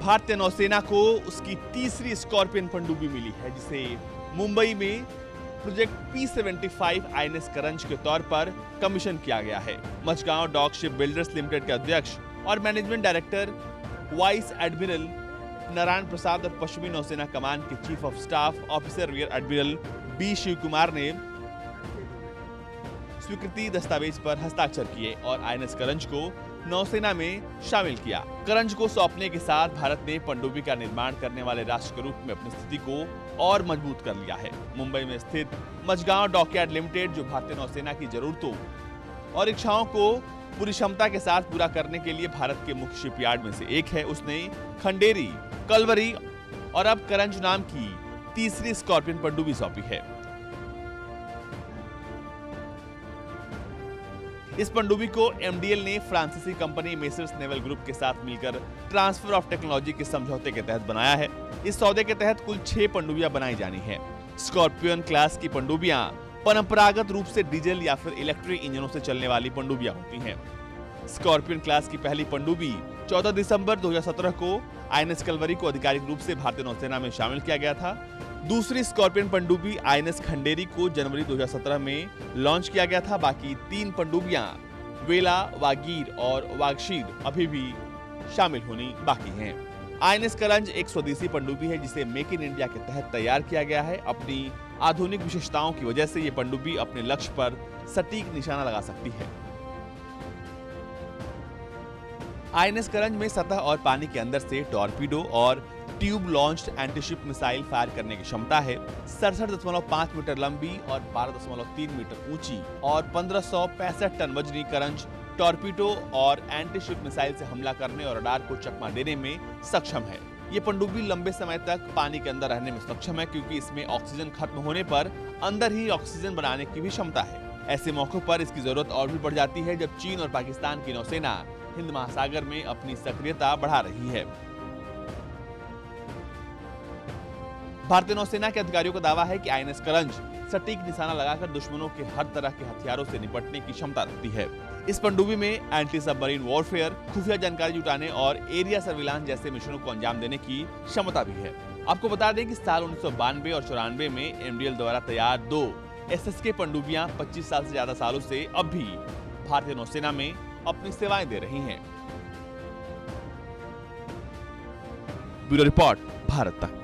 भारतीय नौसेना को उसकी तीसरी स्कॉर्पियन पनडुब्बी मिली है, जिसे मुंबई में प्रोजेक्ट P-75 INS करंज के तौर पर कमीशन किया गया है। Mazagon dock shipbuilders limited के अध्यक्ष और management director vice admiral Narayan Prasad और पश्चिमी नौसेना कमान के chief of staff officer rear admiral B Shiv Kumar ने स्वीकृति दस्तावेज पर हस्ताक्षर किए और INS करंज को नौसेना में शामिल किया। करंज को सौंपने के साथ भारत ने पनडुब्बी का निर्माण करने वाले राष्ट्र के रूप में अपनी स्थिति को और मजबूत कर लिया है। मुंबई में स्थित मझगांव डॉकयार्ड लिमिटेड, जो भारतीय नौसेना की जरूरतों और इच्छाओं को पूरी क्षमता के साथ पूरा करने के लिए भारत के मुख्य शिपयार्ड में से एक है, उसने खंडेरी, कलवरी और अब करंज नाम की तीसरी स्कॉर्पियन पनडुब्बी सौंपी है। इस पनडुब्बी को MDL ने फ्रांसीसी कंपनी मेसर्स नेवल ग्रुप के साथ मिलकर ट्रांसफर ऑफ टेक्नोलॉजी के समझौते के तहत बनाया है। इस सौदे के तहत कुल 6 पनडुब्बियां बनाई जानी हैं। स्कॉर्पियन क्लास की पनडुब्बियां परंपरागत रूप से डीजल या फिर इलेक्ट्रिक इंजनों से चलने वाली पनडुब्बियां होती हैं। स्कॉर्पियन क्लास की पहली पनडुब्बी 14 दिसंबर 2017 को INS कलवरी को आधिकारिक रूप से भारतीय नौसेना में शामिल किया गया था। दूसरी स्कॉर्पियन पनडुब्बी INS खंडेरी को जनवरी 2017 में लॉन्च किया गया था। बाकी 3 पनडुब्बियां वेला, वागीर और वागशीर अभी भी शामिल होनी बाकी हैं। INS करंज एक स्वदेशी पनडुब्बी है, जिसे मेक इन इंडिया के तहत तैयार किया गया है। अपनी आधुनिक विशेषताओं की वजह से ये पनडुब्बी अपने लक्ष्य पर सटीक निशाना लगा सकती है। INS करंज में सतह और पानी के अंदर से टॉर्पीडो और tube launched antiship missile fire करने की क्षमता है। 67.5 मीटर लंबी और 12.3 मीटर ऊंची और 1565 टन वजनी करंज टॉर्पीडो और एंटीशिप मिसाइल से हमला करने और रडार को चकमा देने में सक्षम है। ये पनडुब्बी लंबे समय तक पानी के अंदर रहने में सक्षम है, क्योंकि इसमें ऑक्सीजन खत्म होने पर अंदर ही ऑक्सीजन बनाने की भी क्षमता है। ऐसे मौकों पर इसकी जरूरत और भी बढ़ जाती है, जब चीन और पाकिस्तान की नौसेना हिंद महासागर में अपनी सक्रियता बढ़ा रही है। भारतीय नौसेना के अधिकारियों का दावा है कि INS करंज सटीक निशाना लगाकर दुश्मनों के हर तरह के हथियारों से निपटने की क्षमता रखती है। इस पनडुब्बी में एंटी सबमरीन वॉरफेयर, खुफिया जानकारी जुटाने और एरिया सर्विलांस जैसे मिशनों को अंजाम देने की क्षमता भी है। आपको बता दें कि साल 1992 और 94 में MDL द्वारा तैयार 2 SSK पनडुब्बियां 25 साल से ज्यादा सालों से अब भी भारतीय नौसेना में अपनी सेवाएं दे रही हैं। ब्यूरो रिपोर्ट, भारत तक।